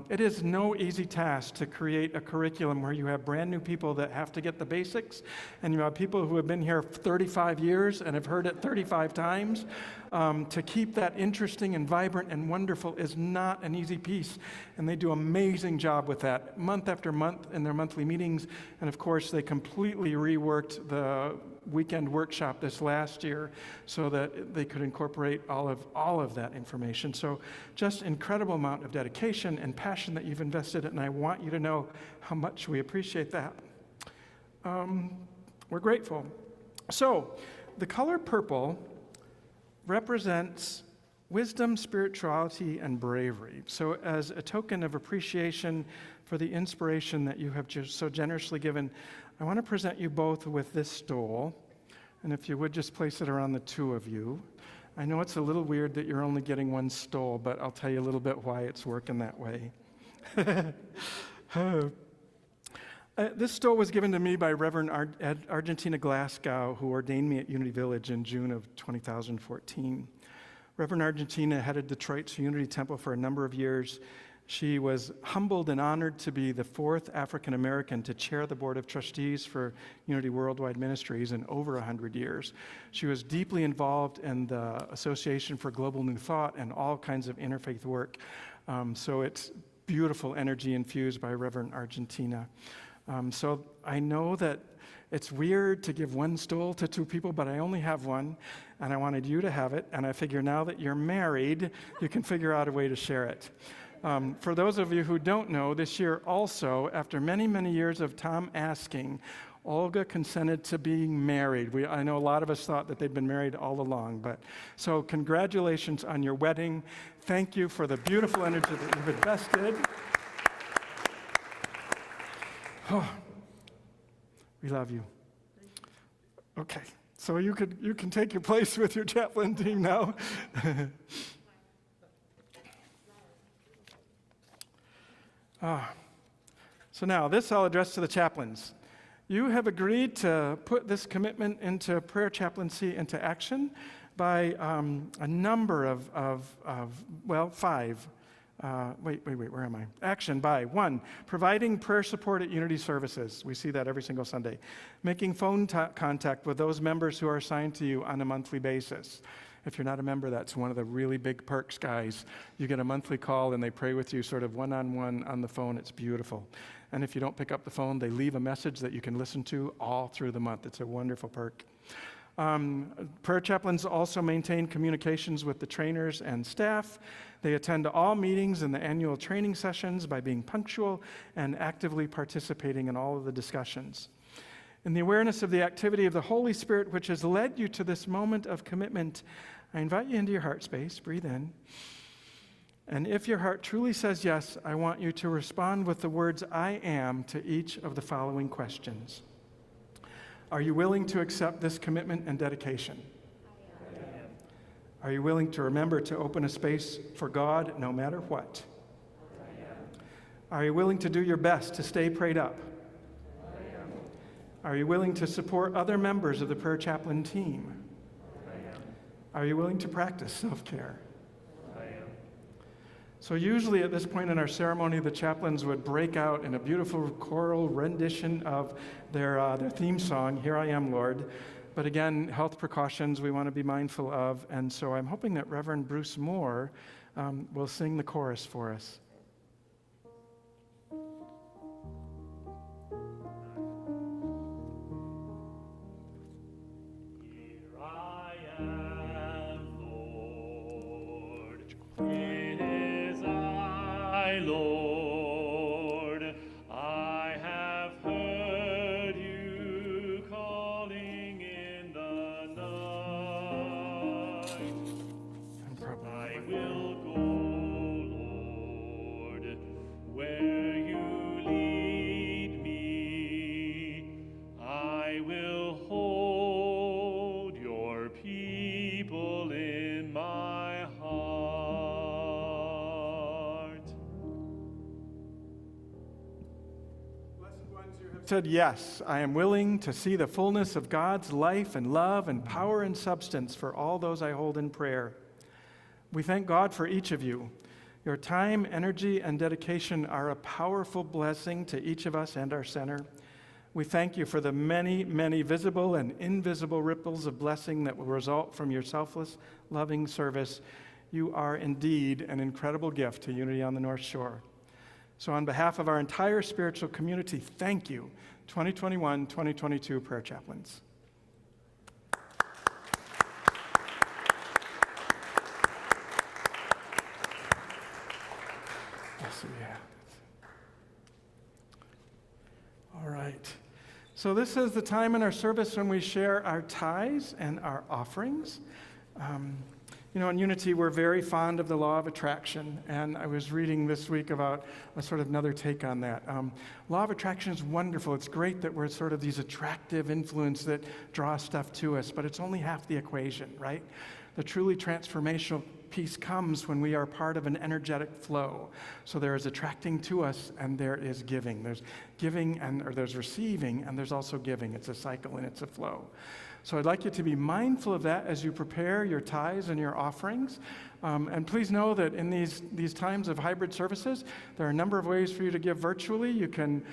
It is no easy task to create a curriculum where you have brand new people that have to get the basics, and you have people who have been here 35 years and have heard it 35 times. To keep that interesting and vibrant and wonderful is not an easy piece, and they do an amazing job with that month after month in their monthly meetings. And of course, they completely reworked the weekend workshop this last year so that they could incorporate all of that information. So just incredible amount of dedication and passion that you've invested in, and I want you to know how much we appreciate that. We're grateful. So the color purple represents wisdom, spirituality, and bravery. So as a token of appreciation for the inspiration that you have just so generously given, I want to present you both with this stole, and if you would just place it around the two of you. I know it's a little weird that you're only getting one stole, but I'll tell you a little bit why it's working that way. This stole was given to me by Reverend Argentina Glasgow, who ordained me at Unity Village in June of 2014. Reverend Argentina headed Detroit's Unity Temple for a number of years. She was humbled and honored to be the fourth African American to chair the Board of Trustees for Unity Worldwide Ministries in over 100 years. She was deeply involved in the Association for Global New Thought and all kinds of interfaith work. So it's beautiful energy infused by Reverend Argentina. So I know that it's weird to give one stool to two people, but I only have one, and I wanted you to have it, and I figure now that you're married, you can figure out a way to share it. For those of you who don't know, this year also, after many, many years of Tom asking, Olga consented to being married. I know a lot of us thought that they'd been married all along, but so congratulations on your wedding. Thank you for the beautiful energy that you've invested. Oh, we love you. Okay, so you can take your place with your chaplain team now. So now, this I'll address to the chaplains. You have agreed to put this commitment into prayer chaplaincy into action by a number of 5. Where am I? Action by 1, providing prayer support at Unity Services. We see that every single Sunday. Making phone contact with those members who are assigned to you on a monthly basis. If you're not a member, that's one of the really big perks, guys. You get a monthly call and they pray with you sort of one-on-one on the phone. It's beautiful. And if you don't pick up the phone, they leave a message that you can listen to all through the month. It's a wonderful perk. Prayer chaplains also maintain communications with the trainers and staff. They attend to all meetings and the annual training sessions by being punctual and actively participating in all of the discussions. In the awareness of the activity of the Holy Spirit, which has led you to this moment of commitment, I invite you into your heart space. Breathe in. And if your heart truly says yes, I want you to respond with the words, I am, to each of the following questions. Are you willing to accept this commitment and dedication? I am. Are you willing to remember to open a space for God no matter what? I am. Are you willing to do your best to stay prayed up? I am. Are you willing to support other members of the prayer chaplain team? I am. Are you willing to practice self-care? I am. So usually at this point in our ceremony, the chaplains would break out in a beautiful choral rendition of their theme song, Here I Am, Lord. But again, health precautions we want to be mindful of, and so I'm hoping that Reverend Bruce Moore will sing the chorus for us.
Lord, I have heard you calling in the night. I will go, Lord, where you lead me. I will hold your people in my
said, yes, I am willing to see the fullness of God's life and love and power and substance for all those I hold in prayer. We thank God for each of you. Your time, energy, and dedication are a powerful blessing to each of us and our center. We thank you for the many, many visible and invisible ripples of blessing that will result from your selfless, loving service. You are indeed an incredible gift to Unity on the North Shore. So on behalf of our entire spiritual community, thank you, 2021-2022 prayer chaplains. Yes, yeah. All right. So this is the time in our service when we share our tithes and our offerings. You know, in Unity, we're very fond of the law of attraction, and I was reading this week about a sort of another take on that. Law of attraction is wonderful. It's great that we're sort of these attractive influence that draw stuff to us, but it's only half the equation, right? The truly transformational piece comes when we are part of an energetic flow. So there is attracting to us, and there is giving. There's giving, or there's receiving, and there's also giving. It's a cycle and it's a flow. So I'd like you to be mindful of that as you prepare your tithes and your offerings. And please know that in these times of hybrid services, there are a number of ways for you to give virtually. You can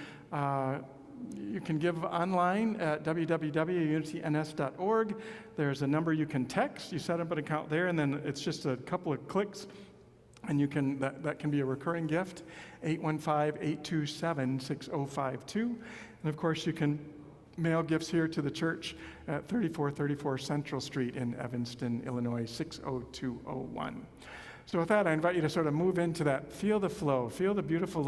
give online at www.unityns.org. There's a number you can text. You set up an account there, and then it's just a couple of clicks, and you can that can be a recurring gift, 815-827-6052. And of course, you can mail gifts here to the church at 3434 Central Street in Evanston, Illinois, 60201. So with that, I invite you to sort of move into that. Feel the flow. Feel the beautiful,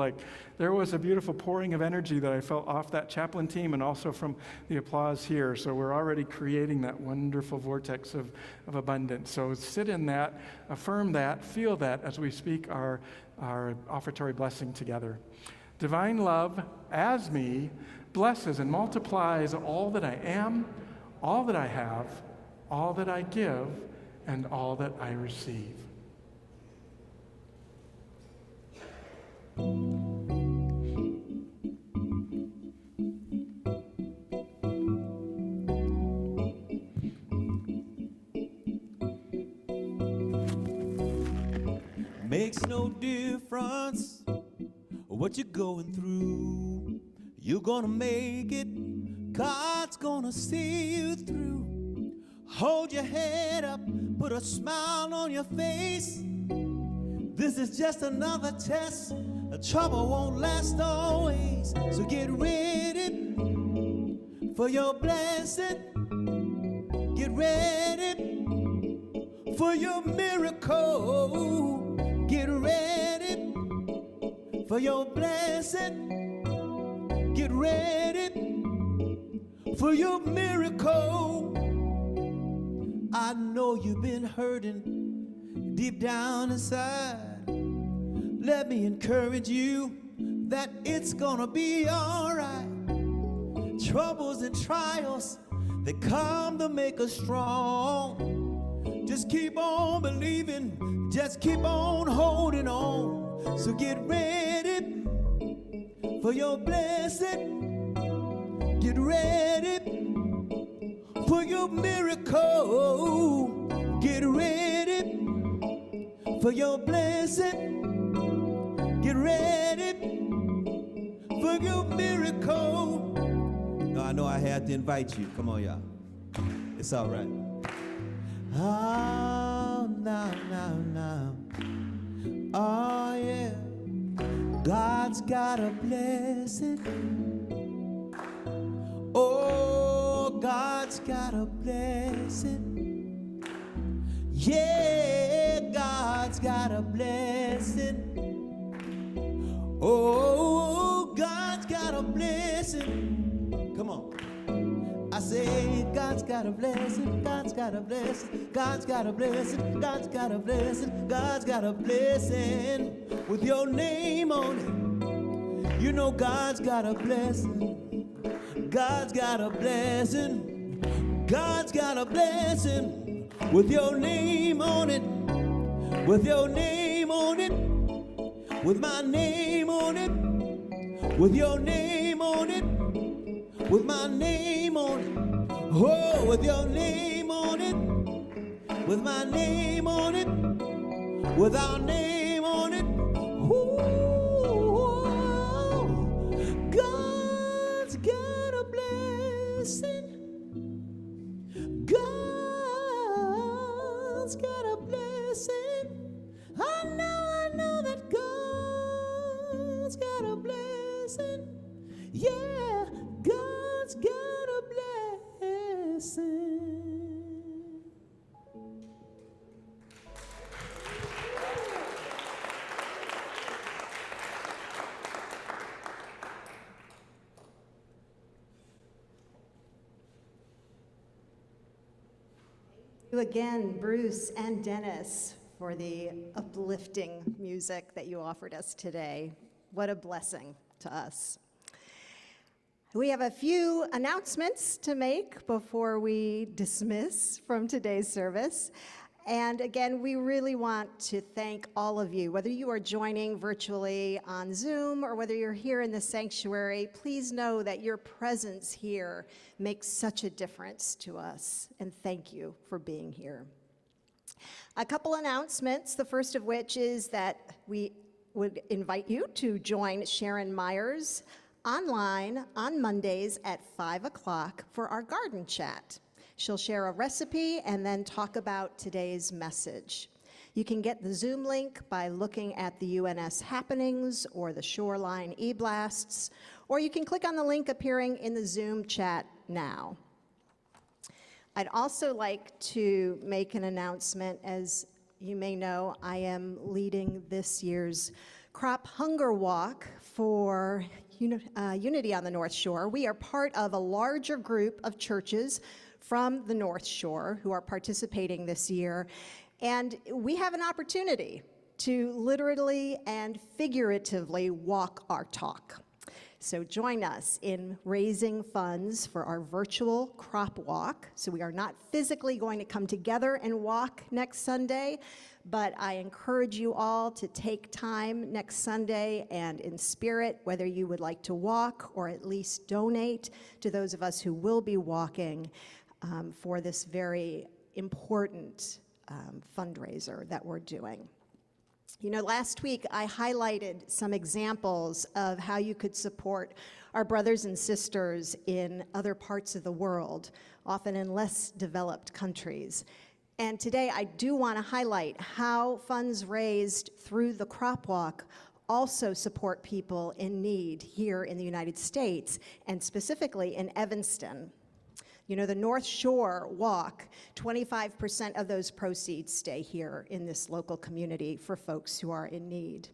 there was a beautiful pouring of energy that I felt off that chaplain team and also from the applause here. So we're already creating that wonderful vortex of abundance. So sit in that, affirm that, feel that as we speak our offertory blessing together. Divine love, as me, blesses and multiplies all that I am, all that I have, all that I give, and all that I receive.
Makes no difference what you're going through. You're gonna make it. God's gonna see you through. Hold your head up, put a smile on your face. This is just another test. The trouble won't last always. So get ready for your blessing. Get ready for your miracle. Get ready for your blessing. Get ready for your miracle. I know you've been hurting deep down inside. Let me encourage you that it's gonna be all right. Troubles and trials, they come to make us strong. Just keep on believing, just keep on holding on. So get ready for your blessing. Get ready for your miracle. Get ready for your blessing. Get ready for your miracle. No, I know I had to invite you. Come on, y'all. It's all right. Oh, now. Oh, yeah. God's got a blessing. Oh, God's got a blessing. Yeah, God's got a blessing. Oh, God's got a blessing. Come on. I say God's got a blessing, God's got a blessing, God's got a blessing, God's got a blessing, God's got a blessing with your name on it. You know God's got a blessing, God's got a blessing, God's got a blessing with your name on it, with your name on it, with my name on it, with your name on it, with my name on it. Oh, with your name on it, with my name on it, with our name on it. Ooh, God's got a blessing. God's got a blessing. I know that God's got a blessing. Yeah, God's got a blessing.
Thank you again, Bruce and Dennis, for the uplifting music that you offered us today. What a blessing to us. We have a few announcements to make before we dismiss from today's service. And again, we really want to thank all of you, whether you are joining virtually on Zoom or whether you're here in the sanctuary. Please know that your presence here makes such a difference to us, and thank you for being here. A couple announcements, the first of which is that we would invite you to join Sharon Myers online on Mondays at 5 o'clock for our garden chat. She'll share a recipe and then talk about today's message. You can get the Zoom link by looking at the UNS happenings or the Shoreline e-blasts, or you can click on the link appearing in the Zoom chat now. I'd also like to make an announcement. As you may know, I am leading this year's Crop Hunger Walk for Unity on the North Shore. We are part of a larger group of churches from the North Shore who are participating this year, and we have an opportunity to literally and figuratively walk our talk. So join us in raising funds for our virtual crop walk. So we are not physically going to come together and walk next Sunday, but I encourage you all to take time next Sunday and in spirit, whether you would like to walk or at least donate to those of us who will be walking for this very important fundraiser that we're doing. You know, last week I highlighted some examples of how you could support our brothers and sisters in other parts of the world, often in less developed countries. And today I do want to highlight how funds raised through the crop walk also support people in need here in the United States, and specifically in Evanston. You know, the North Shore Walk, 25% of those proceeds stay here in this local community for folks who are in need.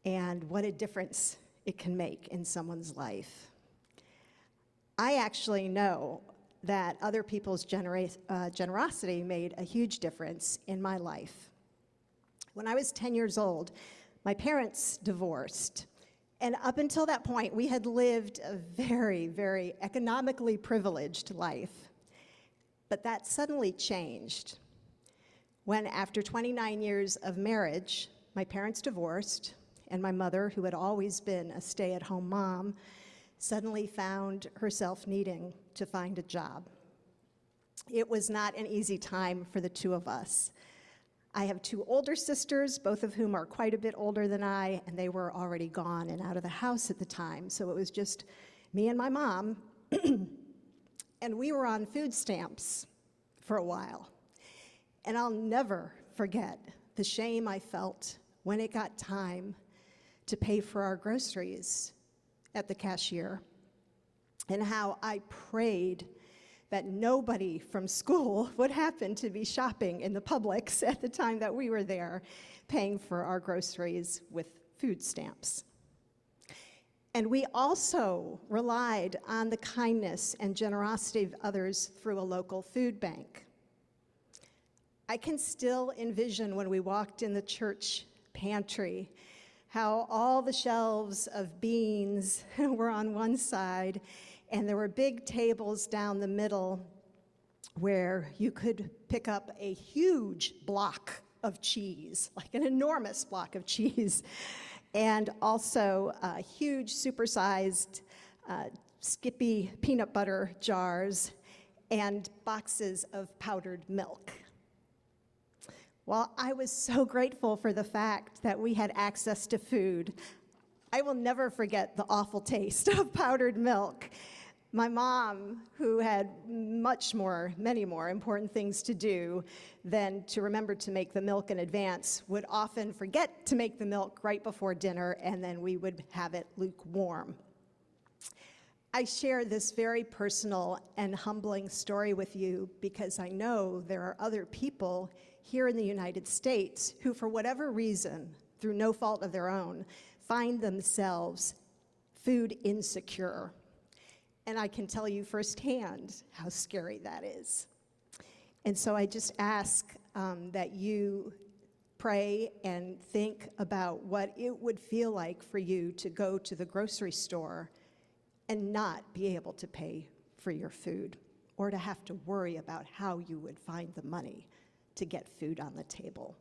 And what a difference it can make in someone's life. I actually know that other people's generosity made a huge difference in my life. When I was 10 years old, my parents divorced. And up until that point, we had lived a very, very economically privileged life. But that suddenly changed when, after 29 years of marriage, my parents divorced, and my mother, who had always been a stay-at-home mom, suddenly found herself needing to find a job. It was not an easy time for the two of us. I have two older sisters, both of whom are quite a bit older than I, and they were already gone and out of the house at the time, so it was just me and my mom, and we were on food stamps for a while. And I'll never forget the shame I felt when it got time to pay for our groceries at the cashier, and how I prayed that nobody from school would happen to be shopping in the Publix at the time that we were there, paying for our groceries with food stamps. And we also relied on the kindness and generosity of others through a local food bank. I can still envision when we walked in the church pantry how all the shelves of beans were on one side, and there were big tables down the middle where you could pick up a huge block of cheese, like an enormous block of cheese, and also huge supersized Skippy peanut butter jars and boxes of powdered milk. While I was so grateful for the fact that we had access to food, I will never forget the awful taste of powdered milk. My mom, who had many more important things to do than to remember to make the milk in advance, would often forget to make the milk right before dinner, and then we would have it lukewarm. I share this very personal and humbling story with you because I know there are other people here in the United States who, for whatever reason, through no fault of their own, find themselves food insecure. And I can tell you firsthand how scary that is. And so I just ask that you pray and think about what it would feel like for you to go to the grocery store and not be able to pay for your food, or to have to worry about how you would find the money to get food on the table.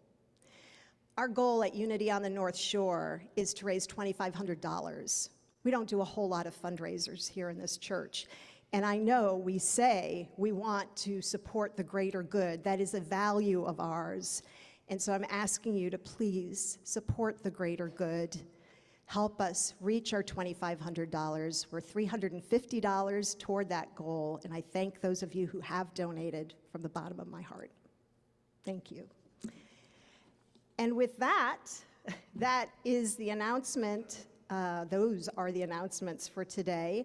Our goal at Unity on the North Shore is to raise $2,500. We don't do a whole lot of fundraisers here in this church. And I know we say we want to support the greater good. That is a value of ours. And so I'm asking you to please support the greater good. Help us reach our $2,500. We're $350 toward that goal. And I thank those of you who have donated from the bottom of my heart. Thank you. And with that, that is the announcement. Those are the announcements for today.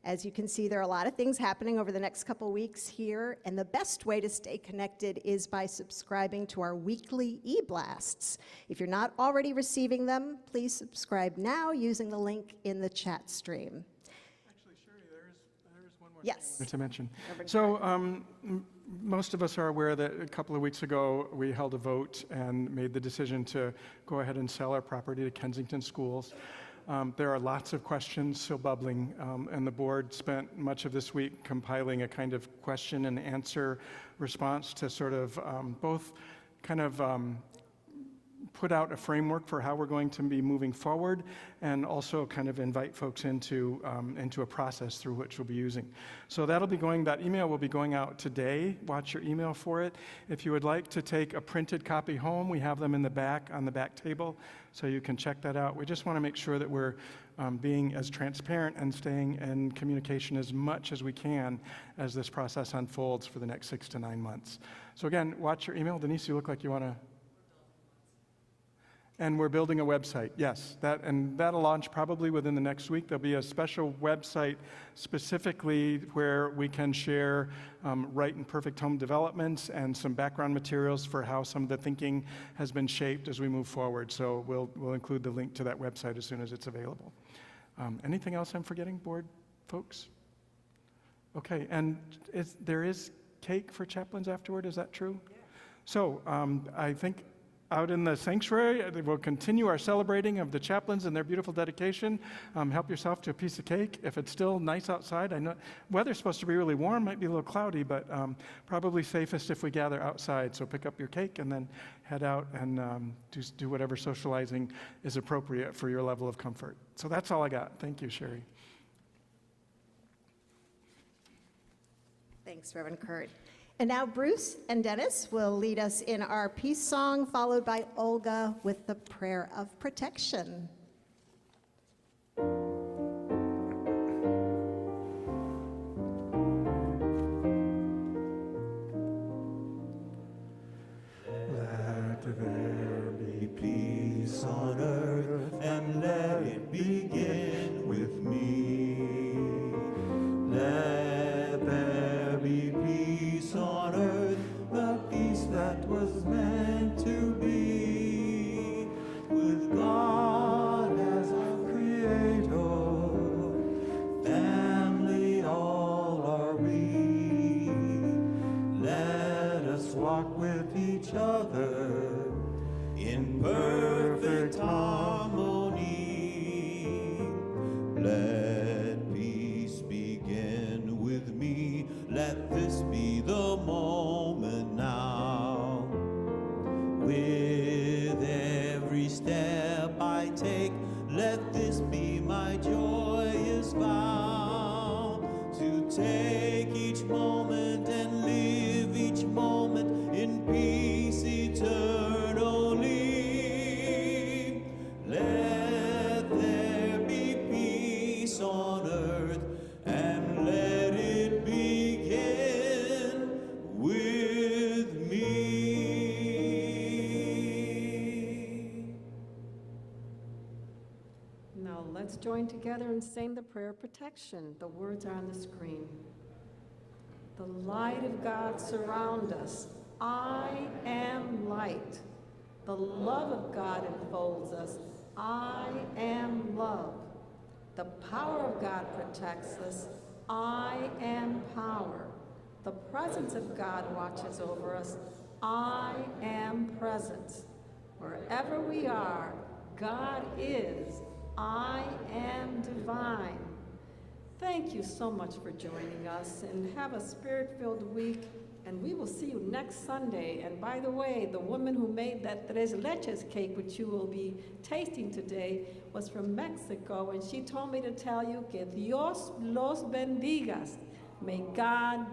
As you can see, there are a lot of things happening over the next couple weeks here, and the best way to stay connected is by subscribing to our weekly e-blasts. If you're not already receiving them, please subscribe now using the link in the chat stream.
Actually, Sherry, there is one more
Yes.
thing I wanted to mention.
Reverend
So most of us are aware that a couple of weeks ago we held a vote and made the decision to go ahead and sell our property to Kensington Schools. There are lots of questions still bubbling, and the board spent much of this week compiling a kind of question and answer response to sort of both kind of put out a framework for how we're going to be moving forward, and also kind of invite folks into a process through which we'll be using. So that email will be going out today. Watch your email for it. If you would like to take a printed copy home, we have them in the back, on the back table, so you can check that out. We just want to make sure that we're being as transparent and staying in communication as much as we can as this process unfolds for the next 6 to 9 months. So again, watch your email. Denise, you look like you want to... And we're building a website, yes. That'll launch probably within the next week. There'll be a special website specifically where we can share right and perfect home developments and some background materials for how some of the thinking has been shaped as we move forward. So we'll include the link to that website as soon as it's available. Anything else I'm forgetting, board folks? Okay, and there is cake for chaplains afterward, is that true? Yeah. So I think out in the sanctuary, we'll continue our celebrating of the chaplains and their beautiful dedication. Help yourself to a piece of cake. If it's still nice outside, I know weather's supposed to be really warm, might be a little cloudy, but probably safest if we gather outside. So pick up your cake and then head out and do whatever socializing is appropriate for your level of comfort. So that's all I got. Thank you, Sherry.
Thanks, Reverend Kurt. And now Bruce and Dennis will lead us in our peace song, followed by Olga with the prayer of protection.
Let there be peace on earth, and let it begin with me. Let there be peace on earth, the peace that was meant to be, with God as our creator, family all are we. Let us walk with each other in perfect harmony. Let peace begin with me. Let this be the moment now. With every step I take, let this be my joyous vow. To take each moment and live each moment in peace eternally. Let there be peace on earth, and let it begin with me.
Now let's join together and sing the prayer of protection. The words are on the screen. The light of God surround us. I am light. The love of God enfolds us. I am love. The power of God protects us. I am power. The presence of God watches over us. I am presence. Wherever we are, God is. I am divine. Thank you so much for joining us, and have a spirit-filled week And we will see you next Sunday. And by the way, the woman who made that tres leches cake, which you will be tasting today, was from Mexico. And she told me to tell you que Dios los bendigas. May God